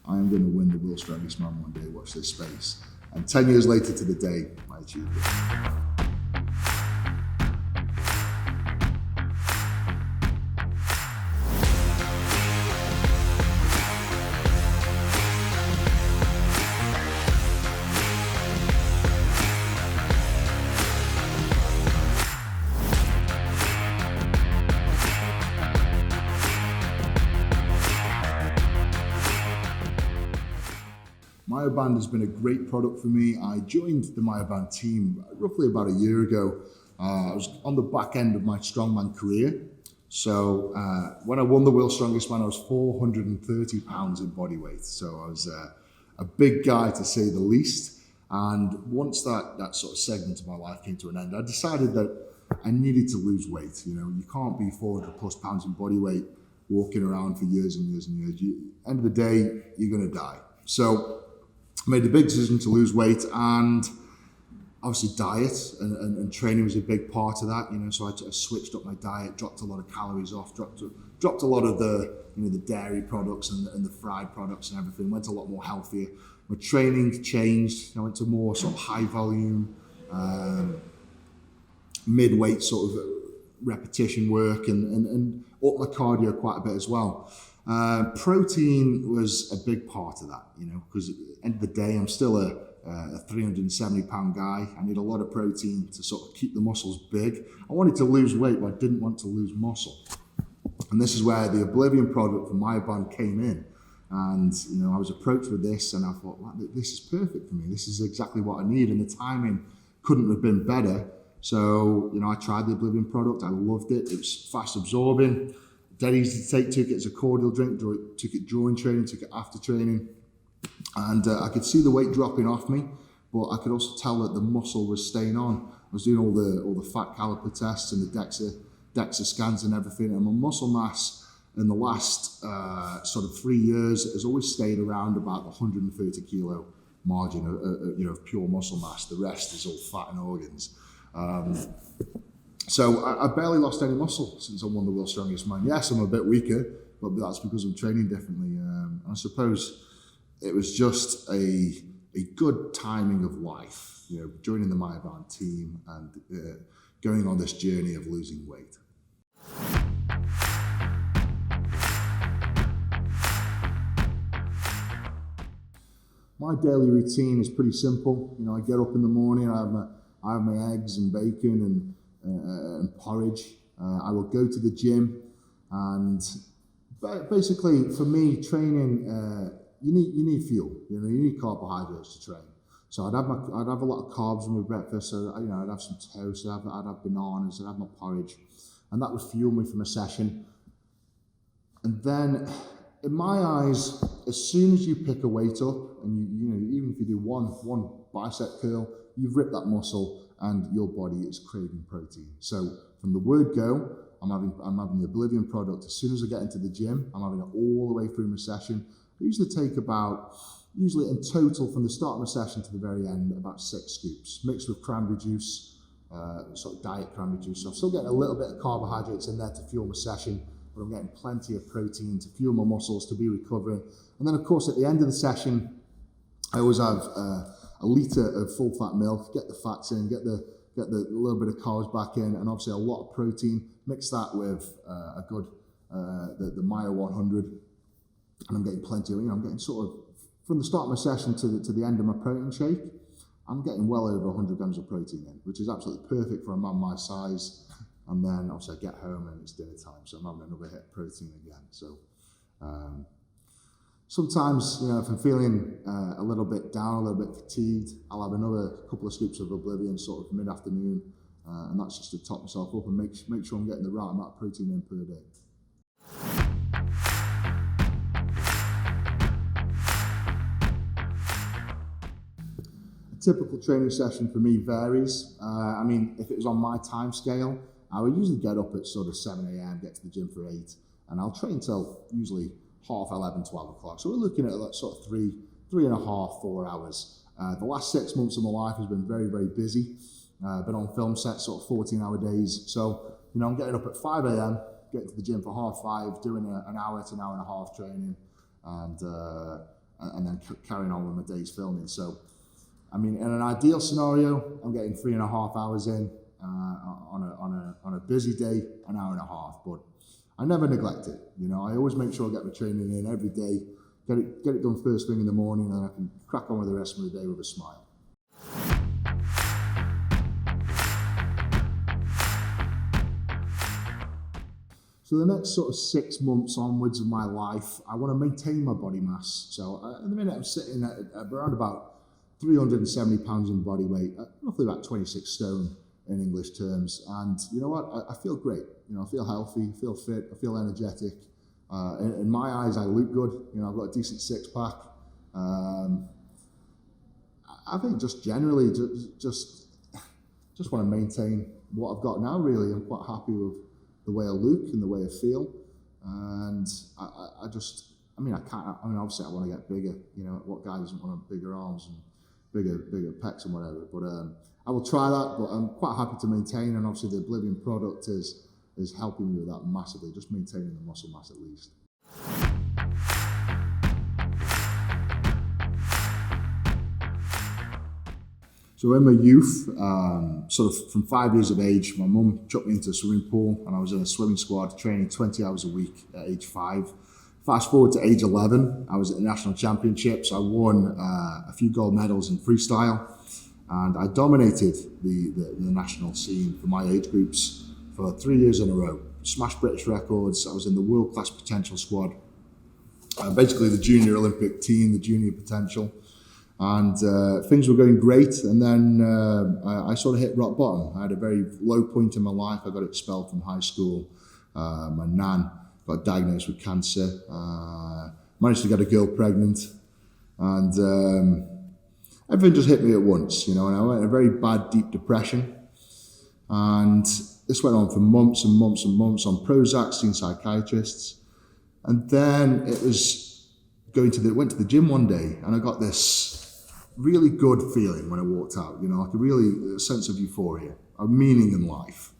I am going to win the world's strongest man one day. Watch this space. And 10 years later to the day, I achieved it. MYOBAND has been a great product for me. I joined the MYOBAND team roughly about a year ago. I was on the back end of my strongman career. So when I won the world's strongest man, I was 430 pounds in body weight. So I was a big guy to say the least. And once that sort of segment of my life came to an end, I decided that I needed to lose weight. You know, you can't be 400 plus pounds in body weight walking around for years and years and years. End of the day, you're gonna die. So I made a big decision to lose weight, and obviously diet and training was a big part of that, you know, so I switched up my diet, dropped a lot of calories off, dropped a lot of the, you know, the dairy products and the fried products and everything, went a lot more healthier. My training changed. I went to more sort of high volume, mid-weight sort of repetition work and up my cardio quite a bit as well. Protein was a big part of that, you know, because at the end of the day, I'm still a 370 pound guy. I need a lot of protein to sort of keep the muscles big. I wanted to lose weight, but I didn't want to lose muscle. And this is where the Oblivion product from MYOBAND came in. And, you know, I was approached with this and I thought, wow, this is perfect for me. This is exactly what I need. And the timing couldn't have been better. So, you know, I tried the Oblivion product. I loved it. It was fast absorbing, dead easy to take. Took it as a cordial drink, took it during training, took it after training. And I could see the weight dropping off me, but I could also tell that the muscle was staying on. I was doing all the fat caliper tests and the DEXA scans and everything, and my muscle mass in the last sort of 3 years has always stayed around about the 130 kilo margin of, you know, of pure muscle mass. The rest is all fat and organs. So I barely lost any muscle since I won the world's strongest man. Yes, I'm a bit weaker, but that's because I'm training differently. I suppose it was just a good timing of life, you know, joining the MYOBAND team and going on this journey of losing weight. My daily routine is pretty simple. You know, I get up in the morning, I have my eggs and bacon and porridge. I will go to the gym, and basically for me, training, you need fuel. You know, you need carbohydrates to train. So I'd have a lot of carbs in my breakfast. So, you know, I'd have some toast, I'd have bananas, I'd have my porridge, and that would fuel me for my session. And then, in my eyes, as soon as you pick a weight up, and you know, even if you do one bicep curl, you've ripped that muscle, and your body is craving protein. So from the word go, I'm having the Oblivion product. As soon as I get into the gym, I'm having it all the way through my session. I usually take usually in total from the start of my session to the very end, about 6 scoops, mixed with cranberry juice, sort of diet cranberry juice. So I'm still getting a little bit of carbohydrates in there to fuel my session, but I'm getting plenty of protein to fuel my muscles, to be recovering. And then of course at the end of the session, I always have a litre of full fat milk, get the fats in, get the little bit of carbs back in, and obviously a lot of protein. Mix that with a good, the Myo 100, and I'm getting plenty of, you know, I'm getting sort of, from the start of my session to the end of my protein shake, I'm getting well over 100 grams of protein in, which is absolutely perfect for a man my size. And then obviously I get home and it's dinner time, so I'm having another hit of protein again. So sometimes, you know, if I'm feeling a little bit down, a little bit fatigued, I'll have another couple of scoops of Oblivion sort of mid-afternoon, and that's just to top myself up and make sure I'm getting the right amount of protein in per day. A typical training session for me varies. I mean, if it was on my time scale, I would usually get up at sort of 7 a.m, get to the gym for 8, and I'll train till usually 11:30, 12 o'clock. So we're looking at like sort of 3.5, 4 hours. The last 6 months of my life has been very, very busy. Been on film sets, sort of 14-hour days. So, you know, I'm getting up at 5 a.m, getting to the gym for 5:30, doing an hour to an hour and a half training, and and then carrying on with my day's filming. So, I mean, in an ideal scenario, I'm getting 3.5 hours in on a busy day, an hour and a half. But I never neglect it. You know, I always make sure I get my training in every day, get it done first thing in the morning, and I can crack on with the rest of the day with a smile. So the next sort of 6 months onwards of my life, I want to maintain my body mass. So at the minute I'm sitting at around about 370 pounds in body weight, roughly about 26 stone in English terms. And you know what? I feel great. You know, I feel healthy, I feel fit, I feel energetic. In my eyes, I look good. You know, I've got a decent six pack. I think just generally, just want to maintain what I've got now. Really, I'm quite happy with the way I look and the way I feel, and obviously I want to get bigger. You know, what guy doesn't want bigger arms and bigger pecs and whatever? But I will try that. But I'm quite happy to maintain, and obviously the Oblivion product is helping me with that massively, just maintaining the muscle mass at least. So in my youth, sort of from 5 years of age, my mum chucked me into a swimming pool, and I was in a swimming squad training 20 hours a week at age 5. Fast forward to age 11, I was at the national championships. I won a few gold medals in freestyle, and I dominated the national scene for my age groups for 3 years in a row. Smashed British records. I was in the world class potential squad, basically the junior Olympic team, the junior potential. And things were going great, and then I sort of hit rock bottom. I had a very low point in my life. I got expelled from high school. My nan got diagnosed with cancer. Managed to get a girl pregnant, and everything just hit me at once, you know. And I went in a very bad, deep depression, and this went on for months and months and months on Prozac, seeing psychiatrists, and then it was went to the gym one day, and I got this really good feeling when I walked out, you know, like a sense of euphoria, a meaning in life.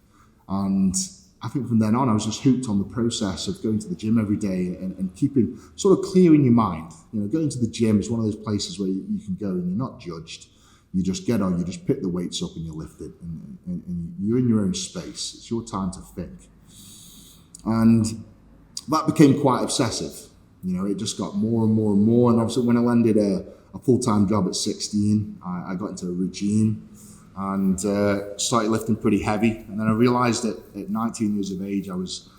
And I think from then on, I was just hooked on the process of going to the gym every day and keeping, sort of clearing your mind. You know, going to the gym is one of those places where you can go and you're not judged. You just get on, you just pick the weights up and you lift it, and you're in your own space. It's your time to think. And that became quite obsessive. You know, it just got more and more and more. And obviously when I landed a full-time job at 16, I got into a regime and started lifting pretty heavy. And then I realized that at 19 years of age, I was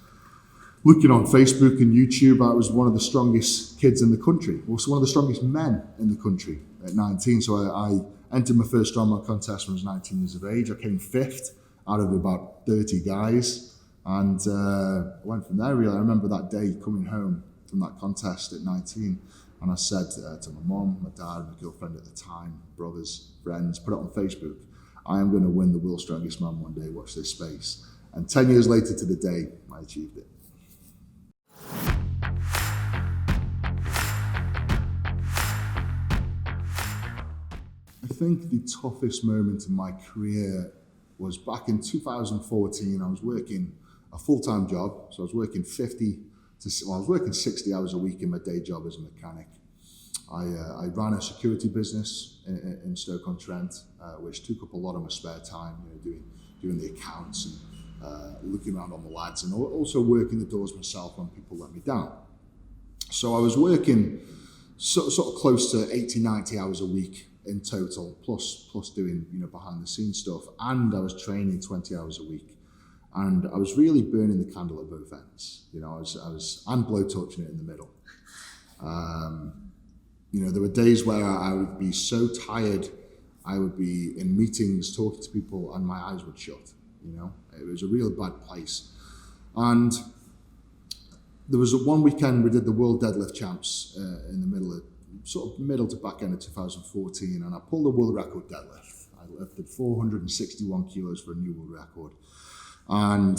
looking on Facebook and YouTube. I was one of the strongest kids in the country, also one of the strongest men in the country at 19. So I entered my first strongman contest when I was 19 years of age. I came 5th out of about 30 guys. And I went from there, really. I remember that day coming home from that contest at 19, and I said to my mom, my dad, my girlfriend at the time, brothers, friends, put it on Facebook, I am going to win the world's strongest man one day, watch this space. And 10 years later to the day, I achieved it. I think the toughest moment in my career was back in 2014. I was working a full-time job, so I was working 60 hours a week in my day job as a mechanic. I ran a security business in Stoke-on-Trent, which took up a lot of my spare time, you know, doing the accounts and looking around on the lads, and also working the doors myself when people let me down. So I was working sort of close to 80, 90 hours a week in total, plus doing, you know, behind the scenes stuff, and I was training 20 hours a week. And I was really burning the candle at both ends. You know, I was and blow touching it in the middle. You know, there were days where I would be so tired, I would be in meetings talking to people and my eyes would shut. You know, it was a real bad place. And there was one weekend we did the World Deadlift Champs in the middle to back end of 2014, and I pulled a world record deadlift. I lifted 461 kilos for a new world record. And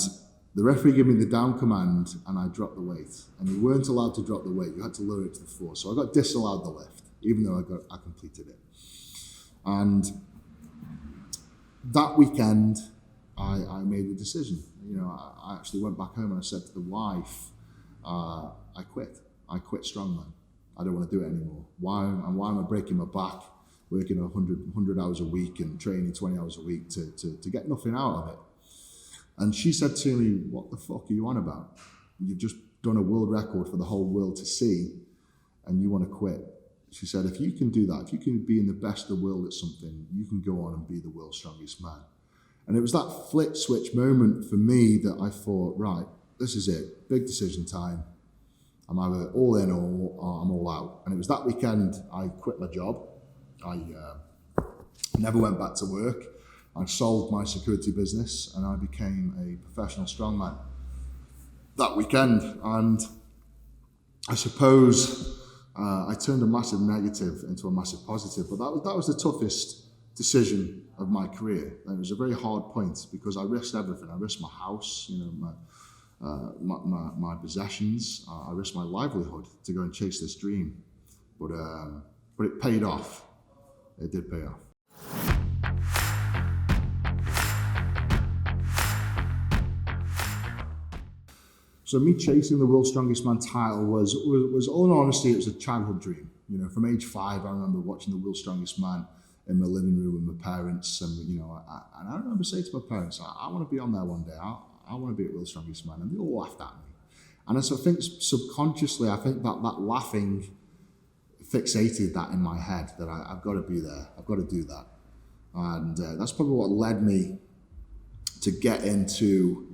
the referee gave me the down command and I dropped the weight. And you weren't allowed to drop the weight, you had to lower it to the floor. So I got disallowed the lift, even though I completed it. And that weekend, I made a decision. You know, I actually went back home and I said to the wife, I quit strongman. I don't want to do it anymore. Why am I breaking my back, working 100 hours a week and training 20 hours a week to get nothing out of it? And she said to me, what the fuck are you on about? You've just done a world record for the whole world to see and you want to quit. She said, if you can do that, if you can be in the best of the world at something, you can go on and be the world's strongest man. And it was that flip switch moment for me that I thought, right, this is it, big decision time. I'm either all in or I'm all out. And it was that weekend I quit my job. I never went back to work. I sold my security business and I became a professional strongman that weekend. And I suppose I turned a massive negative into a massive positive, but that was the toughest decision of my career. And it was a very hard point because I risked everything. I risked my house, my possessions. I risked my livelihood to go and chase this dream, but it paid off. It did pay off. So me chasing the World's Strongest Man title was all in honesty, it was a childhood dream. From age 5, I remember watching the World's Strongest Man in my living room with my parents, and I remember saying to my parents, I want to be on there one day. I want to be at World's Strongest Man, and they all laughed at me. And I think subconsciously, I think that laughing fixated that in my head that I've got to be there. I've got to do that, and that's probably what led me to get into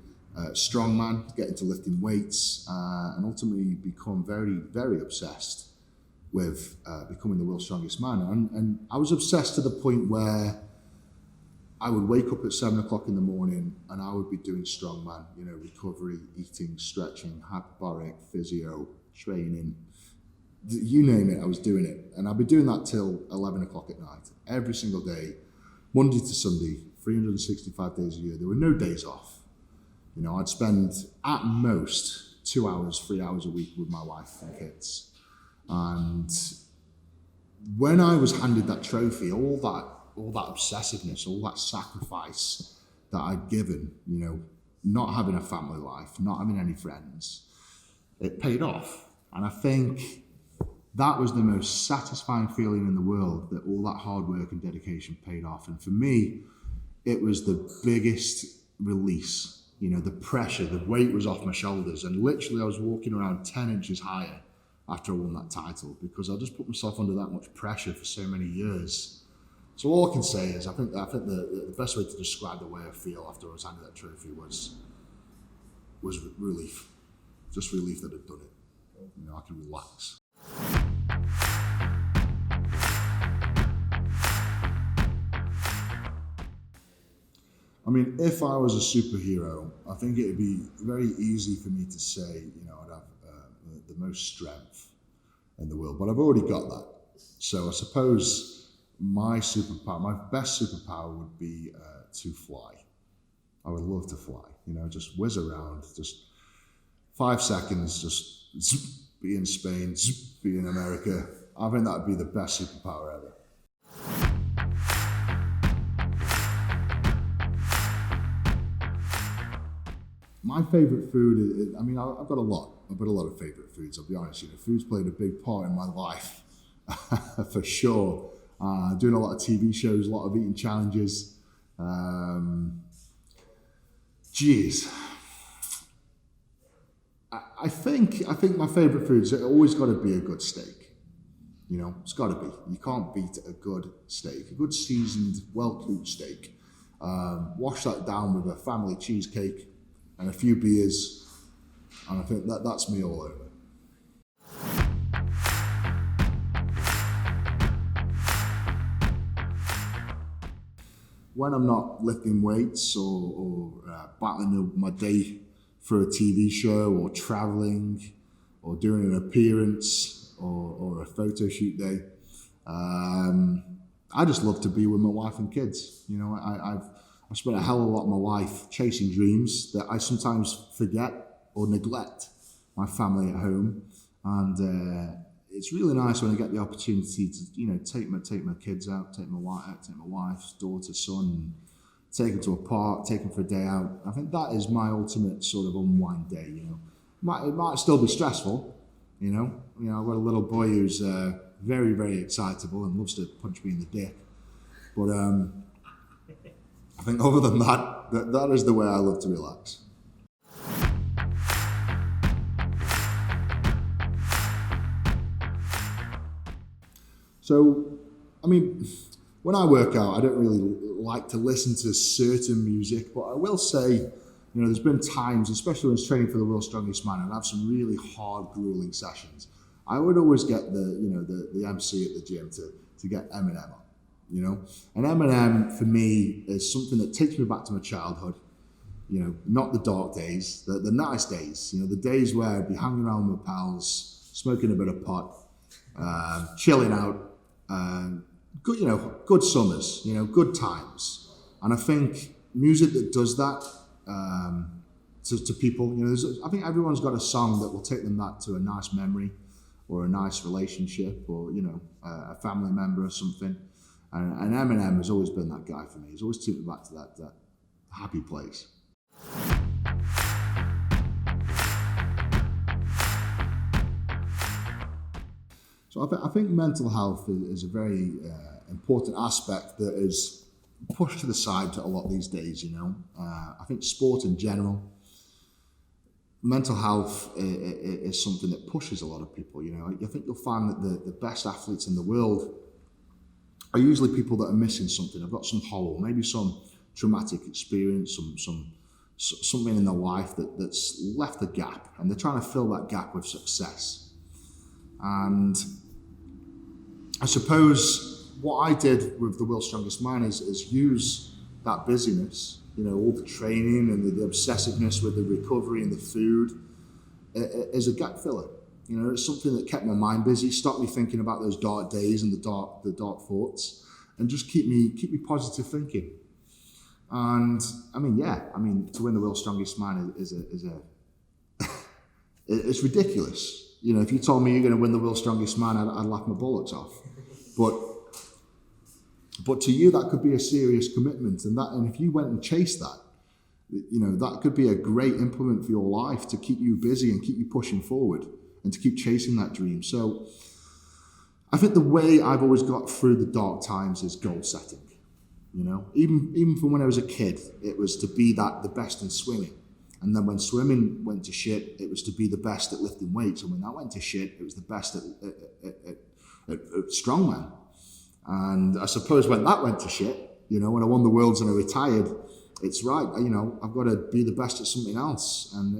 strongman, to get into lifting weights, and ultimately become very, very obsessed with becoming the world's strongest man. And I was obsessed to the point where I would wake up at 7 o'clock in the morning and I would be doing strongman, recovery, eating, stretching, hyperbaric, physio, training, you name it, I was doing it. And I'd be doing that till 11 o'clock at night, every single day, Monday to Sunday, 365 days a year. There were no days off. I'd spend at most 2 hours, 3 hours a week with my wife and kids. And when I was handed that trophy, all that obsessiveness, all that sacrifice that I'd given, not having a family life, not having any friends, it paid off. And I think that was the most satisfying feeling in the world, that all that hard work and dedication paid off. And for me, it was the biggest release. The pressure, the weight was off my shoulders, and literally I was walking around 10 inches higher after I won that title, because I just put myself under that much pressure for so many years. So all I can say is I think the best way to describe the way I feel after I was handed that trophy was relief. Just relief that I'd done it. I could relax. I mean, if I was a superhero, I think it'd be very easy for me to say, I'd have the most strength in the world, but I've already got that. So I suppose my best superpower would be to fly. I would love to fly, just whiz around, just 5 seconds, just be in Spain, be in America. I think that'd be the best superpower ever. My favourite food, I've got a lot. I've got a lot of favourite foods, I'll be honest. Food's played a big part in my life, for sure. Doing a lot of TV shows, a lot of eating challenges. I think my favourite foods, it's always got to be a good steak. It's got to be. You can't beat a good steak, a good seasoned, well-cooked steak. Wash that down with a family cheesecake and a few beers, and I think that's me all over. When I'm not lifting weights or battling my day for a TV show or traveling or doing an appearance or a photo shoot day, I just love to be with my wife and kids. I've spent a hell of a lot of my life chasing dreams that I sometimes forget or neglect my family at home, and it's really nice when I get the opportunity to take my kids out, take my wife, daughter, son, and take them to a park, take them for a day out. I think that is my ultimate sort of unwind day. It might still be stressful, I've got a little boy who's very, very excitable and loves to punch me in the dick. But I think other than that is the way I love to relax. So, I mean, when I work out, I don't really like to listen to certain music, but I will say, there's been times, especially when I was training for the World's Strongest Man, and I have some really hard, grueling sessions. I would always get the MC at the gym to get Eminem on, And Eminem, for me, is something that takes me back to my childhood, not the dark days, the nice days, the days where I'd be hanging around with my pals, smoking a bit of pot, chilling out, good summers, good times. And I think music that does that to people, I think everyone's got a song that will take them back to a nice memory or a nice relationship or, a family member or something. And Eminem has always been that guy for me. He's always taken me back to that happy place. So I think mental health is a very important aspect that is pushed to the side a lot these days, I think sport in general, mental health is something that pushes a lot of people, I think you'll find that the best athletes in the world are usually people that are missing something. They've got some hole, maybe some traumatic experience, something in their life that's left a gap, and they're trying to fill that gap with success. And I suppose what I did with the World's Strongest Man is use that busyness, all the training and the obsessiveness with the recovery and the food as a gap filler. It's something that kept my mind busy, stopped me thinking about those dark days and the dark thoughts, and just keep me positive thinking. And to win the World's Strongest Man is it's ridiculous. If you told me you're going to win the World's Strongest Man, I'd laugh my bullocks off. But to you, that could be a serious commitment, and if you went and chased that, that could be a great implement for your life to keep you busy and keep you pushing forward and to keep chasing that dream. So I think the way I've always got through the dark times is goal setting. Even from when I was a kid, it was to be the best in swimming. And then when swimming went to shit, it was to be the best at lifting weights. And when that went to shit, it was the best at strongman. And I suppose when that went to shit, when I won the Worlds and I retired, it's right. I've got to be the best at something else. And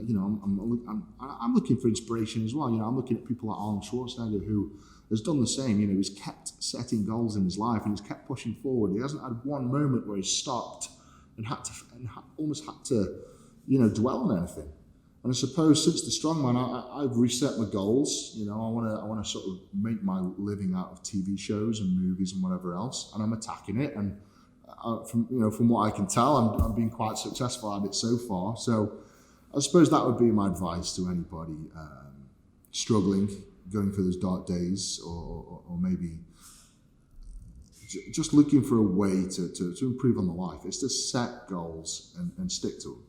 I'm looking for inspiration as well. I'm looking at people like Arnold Schwarzenegger, who has done the same. He's kept setting goals in his life and he's kept pushing forward. He hasn't had one moment where he's stopped and almost had to dwell on anything. And I suppose since the strongman, I've reset my goals. I want to sort of make my living out of TV shows and movies and whatever else, and I'm attacking it. And from what I can tell, I'm being quite successful at it so far. So I suppose that would be my advice to anybody struggling, going through those dark days, or maybe just looking for a way to improve on the life. It's to set goals and stick to them.